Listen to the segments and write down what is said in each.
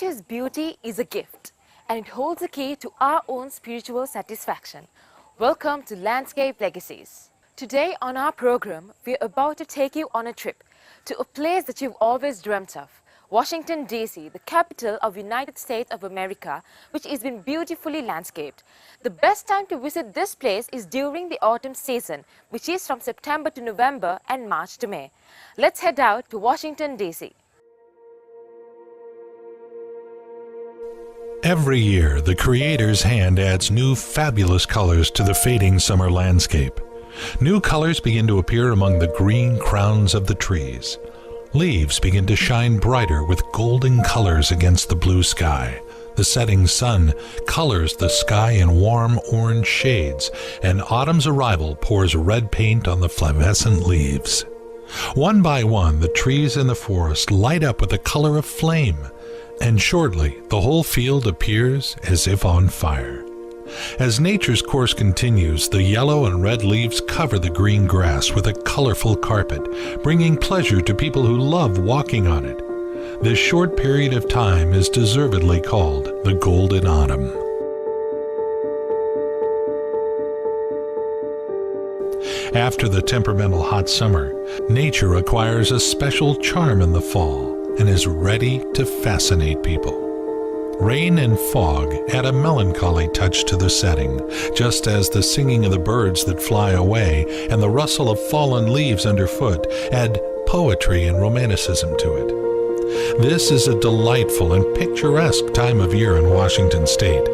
Nature's beauty is a gift, and it holds the key to our own spiritual satisfaction. Welcome to Landscape Legacies. Today on our program, we're about to take you on a trip to a place that you've always dreamt of, Washington, D.C., the capital of the United States of America, which has been beautifully landscaped. The best time to visit this place is during the autumn season, which is from September to November and March to May. Let's head out to Washington, D.C. Every year, the Creator's hand adds new fabulous colors to the fading summer landscape. New colors begin to appear among the green crowns of the trees. Leaves begin to shine brighter with golden colors against the blue sky. The setting sun colors the sky in warm orange shades, and autumn's arrival pours red paint on the flavescent leaves. One by one, the trees in the forest light up with the color of flame, and shortly the whole field appears as if on fire. As nature's course continues, the yellow and red leaves cover the green grass with a colorful carpet, bringing pleasure to people who love walking on it. This short period of time is deservedly called the Golden Autumn. After the temperamental hot summer, nature acquires a special charm in the fall and is ready to fascinate people. Rain and fog add a melancholy touch to the setting, just as the singing of the birds that fly away and the rustle of fallen leaves underfoot add poetry and romanticism to it. This is a delightful and picturesque time of year in Washington State.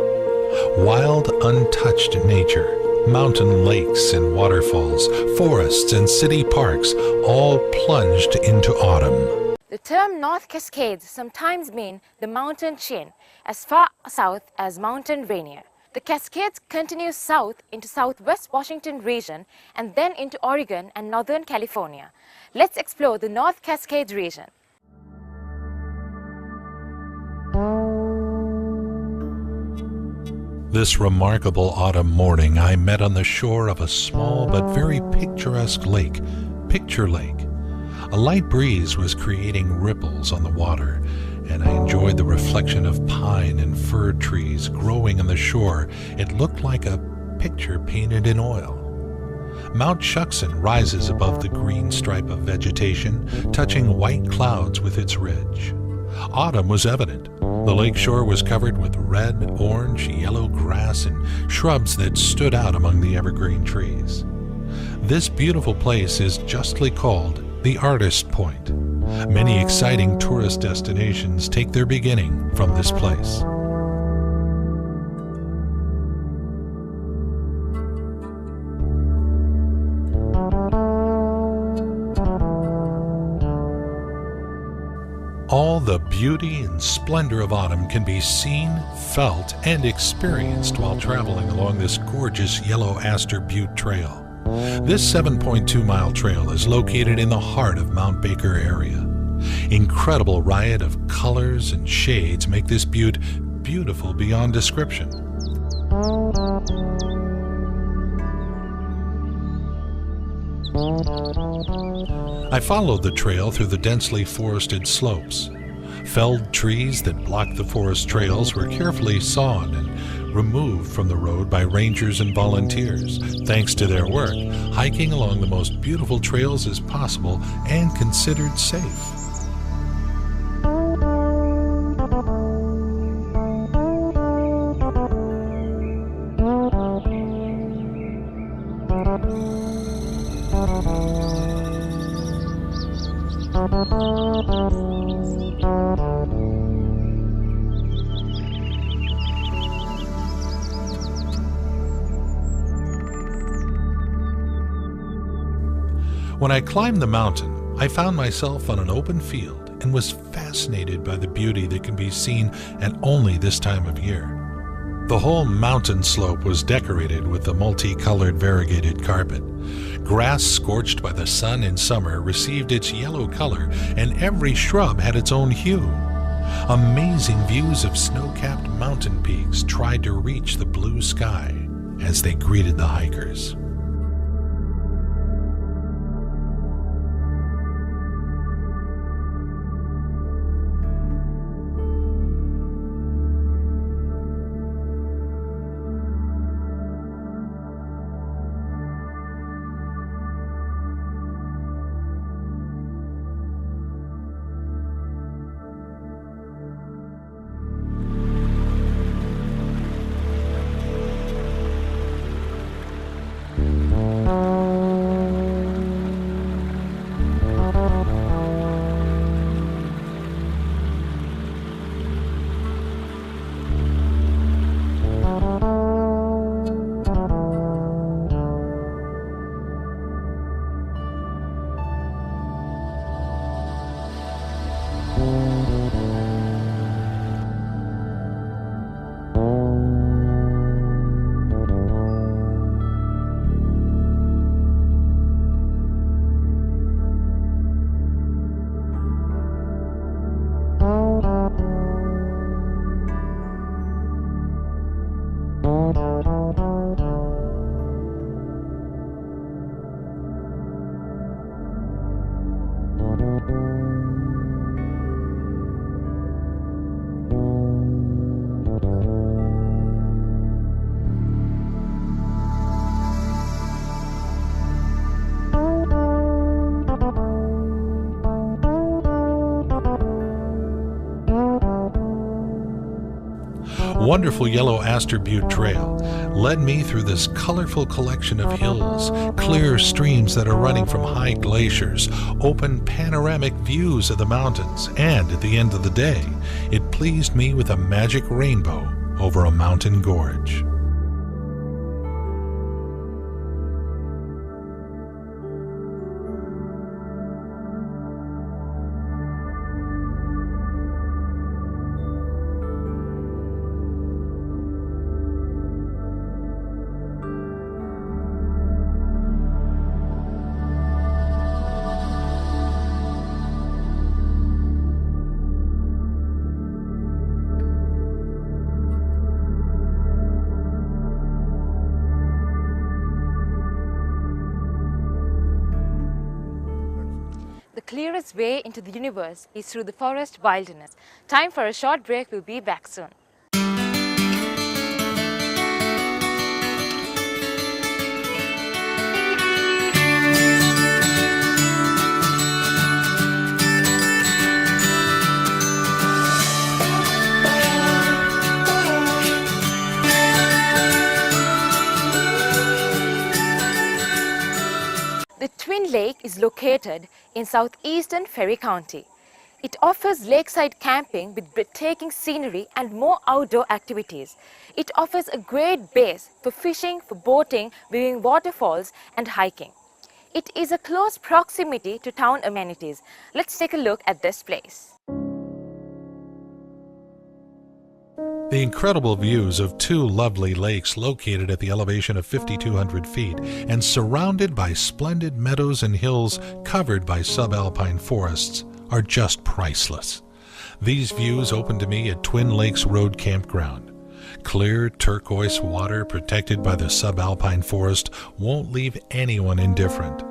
Wild, untouched nature, mountain lakes and waterfalls, forests and city parks, all plunged into autumn. The term North Cascades sometimes mean the mountain chain as far south as Mount Rainier. The Cascades continue south into southwest Washington region and then into Oregon and northern California. Let's explore the North Cascades region. This remarkable autumn morning, I met on the shore of a small but very picturesque lake, Picture Lake. A light breeze was creating ripples on the water, and I enjoyed the reflection of pine and fir trees growing on the shore. It looked like a picture painted in oil. Mount Shuksan rises above the green stripe of vegetation, touching white clouds with its ridge. Autumn was evident. The lakeshore was covered with red, orange, yellow grass and shrubs that stood out among the evergreen trees. This beautiful place is justly called the Artist Point. Many exciting tourist destinations take their beginning from this place. All the beauty and splendor of autumn can be seen, felt, and experienced while traveling along this gorgeous Yellow Aster Butte Trail. This 7.2-mile trail is located in the heart of Mount Baker area. Incredible riot of colors and shades make this butte beautiful beyond description. I followed the trail through the densely forested slopes. Felled trees that blocked the forest trails were carefully sawn and removed from the road by rangers and volunteers. Thanks to their work, hiking along the most beautiful trails is possible and considered safe. When I climbed the mountain, I found myself on an open field and was fascinated by the beauty that can be seen at only this time of year. The whole mountain slope was decorated with a multicolored variegated carpet. Grass scorched by the sun in summer received its yellow color, and every shrub had its own hue. Amazing views of snow-capped mountain peaks tried to reach the blue sky as they greeted the hikers. Wonderful yellow Aster Butte Trail led me through this colorful collection of hills, clear streams that are running from high glaciers, open panoramic views of the mountains, and at the end of the day, it pleased me with a magic rainbow over a mountain gorge. The clearest way into the universe is through the forest wilderness. Time for a short break. We'll be back soon. The Twin Lake is located in southeastern Ferry County. It offers lakeside camping with breathtaking scenery and more outdoor activities. It offers a great base for fishing, for boating, viewing waterfalls and hiking. It is a close proximity to town amenities. Let's take a look at this place. The incredible views of two lovely lakes located at the elevation of 5,200 feet and surrounded by splendid meadows and hills covered by subalpine forests are just priceless. These views open to me at Twin Lakes Road Campground. Clear turquoise water protected by the subalpine forest won't leave anyone indifferent.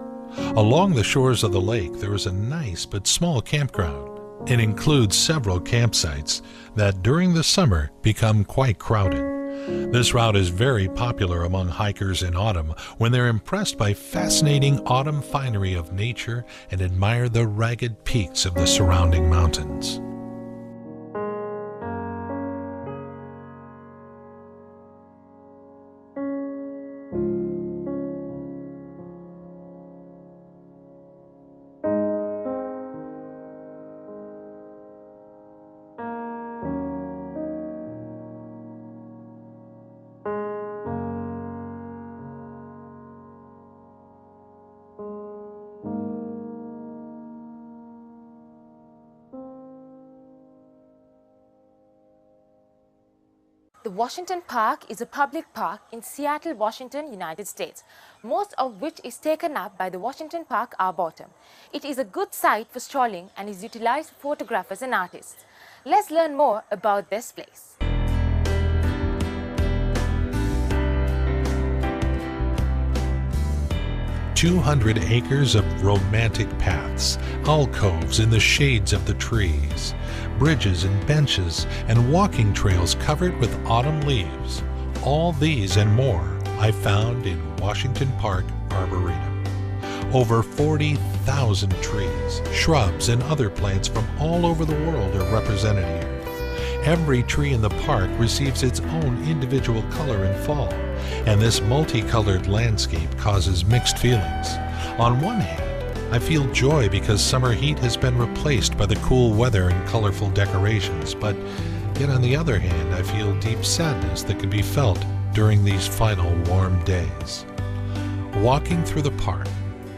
Along the shores of the lake there is a nice but small campground. It includes several campsites that during the summer become quite crowded. This route is very popular among hikers in autumn when they're impressed by fascinating autumn finery of nature and admire the ragged peaks of the surrounding mountains. The Washington Park is a public park in Seattle, Washington, United States, most of which is taken up by the Washington Park Arboretum. It is a good site for strolling and is utilized for photographers and artists. Let's learn more about this place. "200 acres of romantic paths, alcoves in the shades of the trees, bridges and benches and walking trails covered with autumn leaves. All these and more I found in Washington Park Arboretum. Over 40,000 trees, shrubs and other plants from all over the world are represented here. Every tree in the park receives its own individual color in fall, and this multicolored landscape causes mixed feelings. On one hand, I feel joy because summer heat has been replaced by the cool weather and colorful decorations, but yet on the other hand, I feel deep sadness that can be felt during these final warm days. Walking through the park,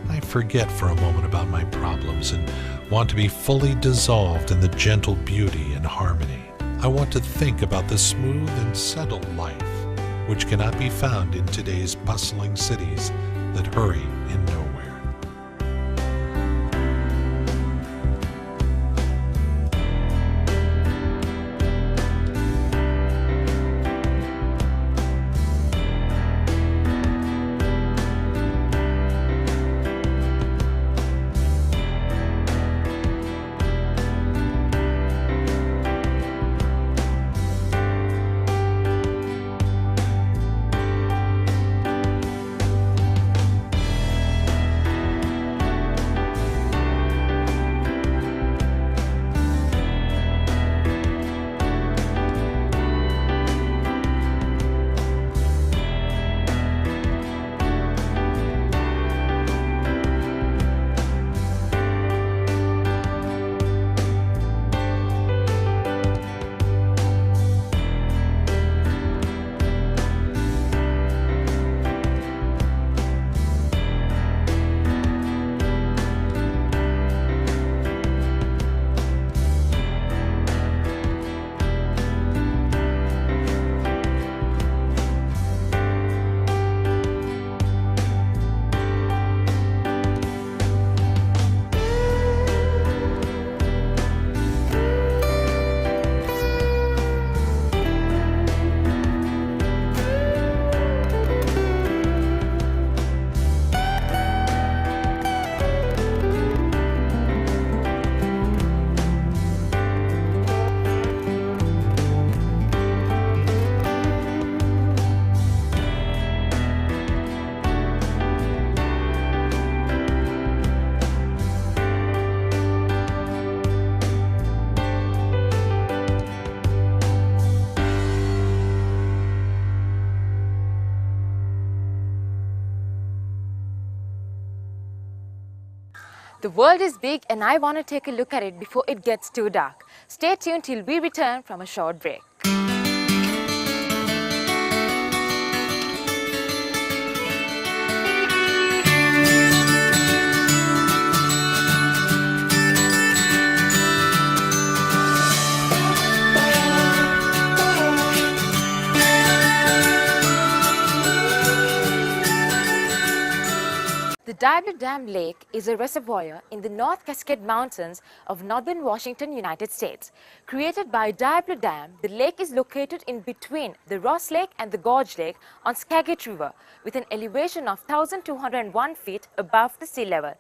I forget for a moment about my problems and want to be fully dissolved in the gentle beauty and harmony. I want to think about the smooth and settled life, which cannot be found in today's bustling cities that hurry in nowhere. The world is big and I want to take a look at it before it gets too dark. Stay tuned till we return from a short break. The Diablo Dam Lake is a reservoir in the North Cascade Mountains of northern Washington, United States. Created by Diablo Dam, the lake is located in between the Ross Lake and the Gorge Lake on Skagit River with an elevation of 1,201 feet above the sea level.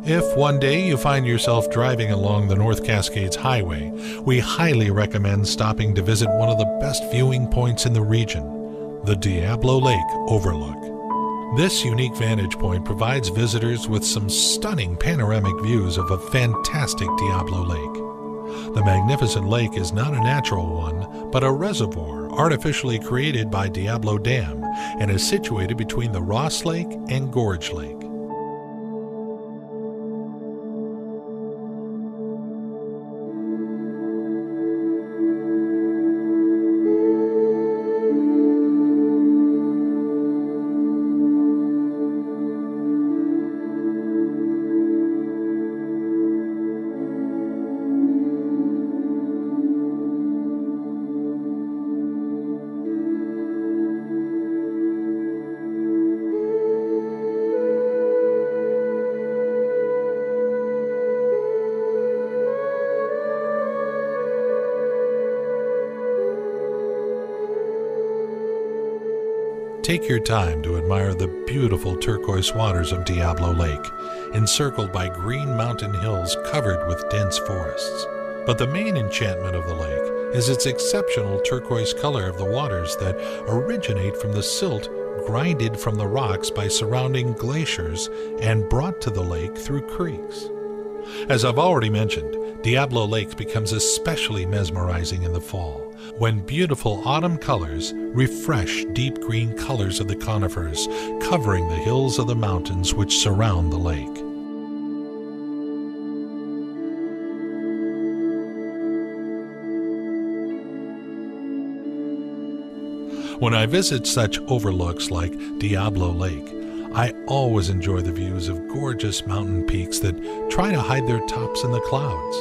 If one day you find yourself driving along the North Cascades Highway, we highly recommend stopping to visit one of the best viewing points in the region, the Diablo Lake Overlook. This unique vantage point provides visitors with some stunning panoramic views of a fantastic Diablo Lake. The magnificent lake is not a natural one, but a reservoir artificially created by Diablo Dam and is situated between the Ross Lake and Gorge Lake. Take your time to admire the beautiful turquoise waters of Diablo Lake, encircled by green mountain hills covered with dense forests. But the main enchantment of the lake is its exceptional turquoise color of the waters that originate from the silt grinded from the rocks by surrounding glaciers and brought to the lake through creeks. As I've already mentioned, Diablo Lake becomes especially mesmerizing in the fall, when beautiful autumn colors refresh deep green colors of the conifers covering the hills of the mountains which surround the lake. When I visit such overlooks like Diablo Lake, I always enjoy the views of gorgeous mountain peaks that try to hide their tops in the clouds.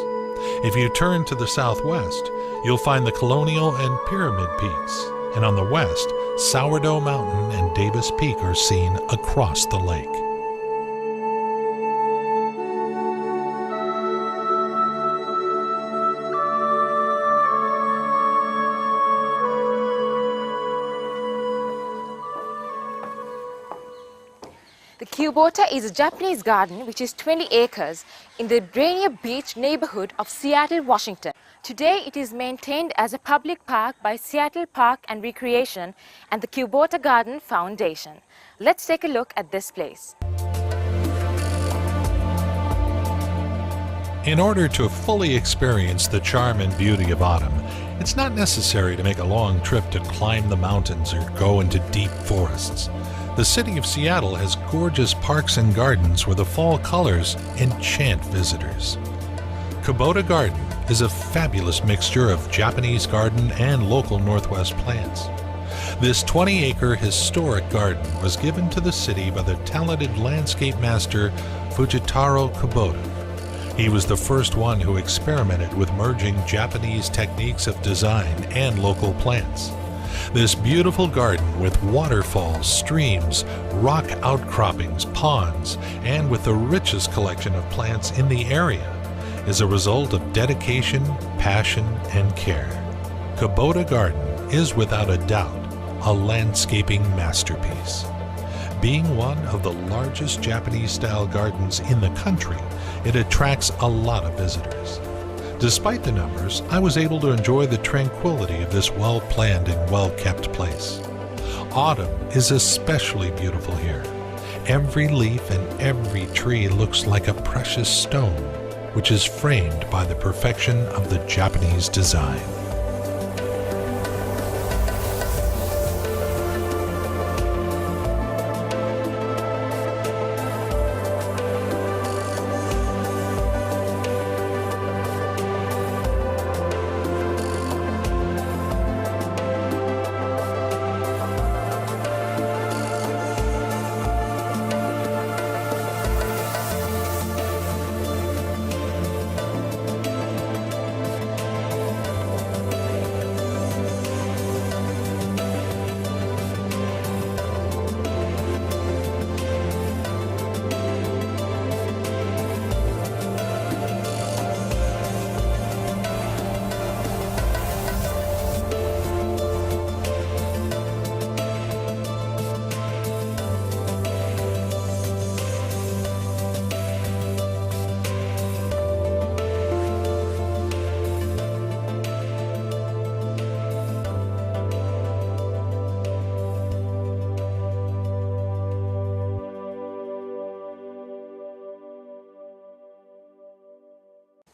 If you turn to the southwest, you'll find the Colonial and Pyramid Peaks, and on the west, Sourdough Mountain and Davis Peak are seen across the lake. The Kubota is a Japanese garden which is 20 acres in the Rainier Beach neighborhood of Seattle, Washington. Today it is maintained as a public park by Seattle Park and Recreation and the Kubota Garden Foundation. Let's take a look at this place. In order to fully experience the charm and beauty of autumn, it's not necessary to make a long trip to climb the mountains or go into deep forests. The city of Seattle has gorgeous parks and gardens where the fall colors enchant visitors. Kubota Garden is a fabulous mixture of Japanese garden and local Northwest plants. This 20-acre historic garden was given to the city by the talented landscape master Fujitaro Kubota. He was the first one who experimented with merging Japanese techniques of design and local plants. This beautiful garden with waterfalls, streams, rock outcroppings, ponds, and with the richest collection of plants in the area is a result of dedication, passion, and care. Kubota Garden is without a doubt a landscaping masterpiece. Being one of the largest Japanese-style gardens in the country, it attracts a lot of visitors. Despite the numbers, I was able to enjoy the tranquility of this well-planned and well-kept place. Autumn is especially beautiful here. Every leaf and every tree looks like a precious stone, which is framed by the perfection of the Japanese design.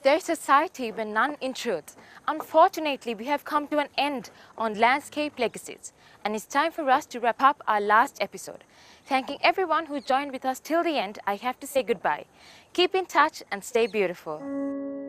There is a society where none intrudes. Unfortunately, we have come to an end on Landscape Legacies, and it's time for us to wrap up our last episode. Thanking everyone who joined with us till the end, I have to say goodbye. Keep in touch and stay beautiful.